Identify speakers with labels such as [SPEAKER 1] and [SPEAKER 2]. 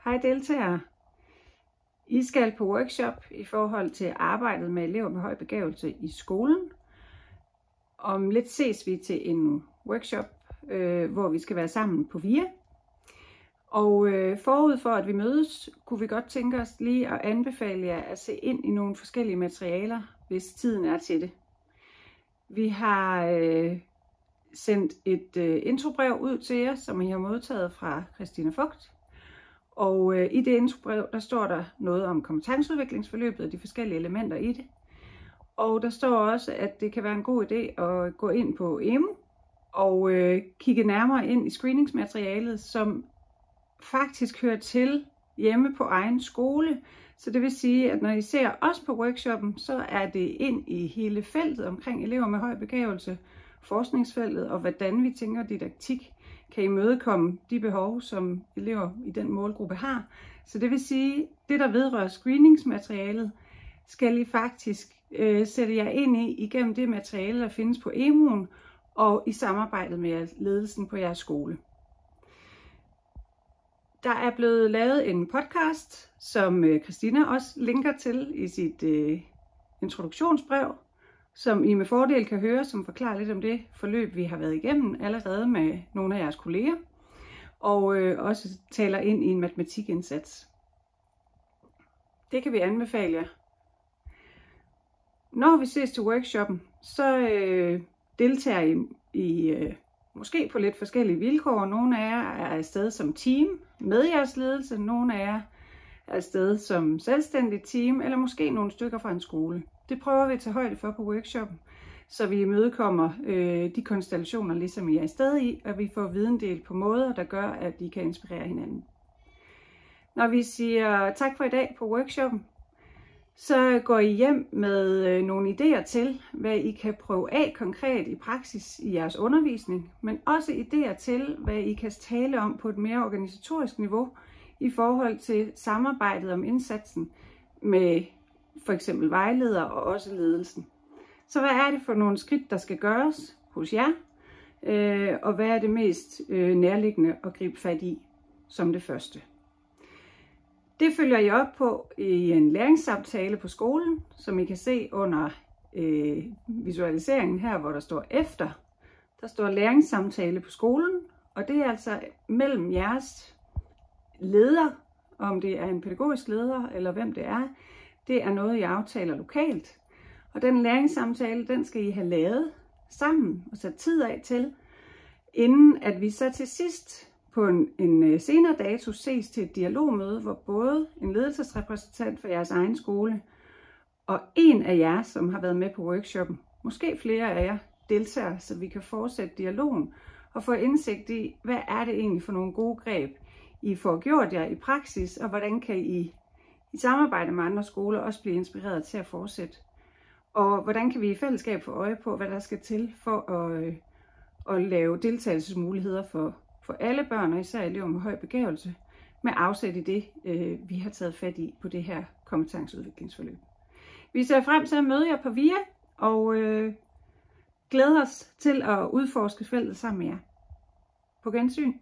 [SPEAKER 1] Hej deltagere. I skal på workshop i forhold til arbejdet med elever med høj begavelse i skolen. Om lidt ses vi til en workshop, hvor vi skal være sammen på VIA. Og forud for at vi mødes, kunne vi godt tænke os lige at anbefale jer at se ind i nogle forskellige materialer, hvis tiden er til det. Vi har sendt et introbrev ud til jer, som I har modtaget fra Christina Vogt. Og i det introbrev, der står der noget om kompetenceudviklingsforløbet og de forskellige elementer i det. Og der står også, at det kan være en god idé at gå ind på EMU og kigge nærmere ind i screeningsmaterialet, som faktisk hører til hjemme på egen skole. Så det vil sige, at når I ser os på workshoppen, så er det ind i hele feltet omkring elever med høj begavelse, forskningsfeltet og hvordan vi tænker didaktik kan imødekomme de behov, som elever i den målgruppe har. Så det vil sige, det der vedrører screeningsmaterialet, skal I faktisk sætte jer ind i igennem det materiale, der findes på EMU'en og i samarbejdet med ledelsen på jeres skole. Der er blevet lavet en podcast, som Christina også linker til i sit introduktionsbrev, som I med fordel kan høre, som forklarer lidt om det forløb, vi har været igennem allerede med nogle af jeres kolleger, og også taler ind i en matematikindsats. Det kan vi anbefale jer. Når vi ses til workshoppen, så deltager I måske på lidt forskellige vilkår. Nogle af jer er afsted som team med jeres ledelse, nogle af jer er afsted som selvstændigt team, eller måske nogle stykker fra en skole. Det prøver vi at tage højde for på workshoppen, så vi imødekommer de konstellationer, ligesom I er afsted i, og vi får videndelt på måder, der gør, at I kan inspirere hinanden. Når vi siger tak for i dag på workshoppen, så går I hjem med nogle idéer til, hvad I kan prøve af konkret i praksis i jeres undervisning, men også idéer til, hvad I kan tale om på et mere organisatorisk niveau i forhold til samarbejdet om indsatsen med for eksempel vejledere og også ledelsen. Så hvad er det for nogle skridt, der skal gøres hos jer, og hvad er det mest nærliggende at gribe fat i som det første? Det følger I op på i en læringssamtale på skolen, som I kan se under visualiseringen her, hvor der står efter. Der står læringssamtale på skolen, og det er altså mellem jeres leder, om det er en pædagogisk leder eller hvem det er. Det er noget, I aftaler lokalt. Og den læringssamtale, den skal I have lavet sammen og sat tid af til, inden at vi så til sidst på en senere dato ses til et dialogmøde, hvor både en ledelsesrepræsentant for jeres egen skole og en af jer, som har været med på workshoppen, måske flere af jer, deltager, så vi kan fortsætte dialogen og få indsigt i, hvad er det egentlig for nogle gode greb, I får gjort jer i praksis, og hvordan kan I samarbejde med andre skoler også blive inspireret til at fortsætte. Og hvordan kan vi i fællesskab få øje på, hvad der skal til for at lave deltagelsesmuligheder for alle børn, og især elever med høj begavelse, med afsæt i det, vi har taget fat i på det her kompetenceudviklingsforløb. Vi ser frem til at møde jer på VIA, og glæder os til at udforske feltet sammen med jer. På gensyn.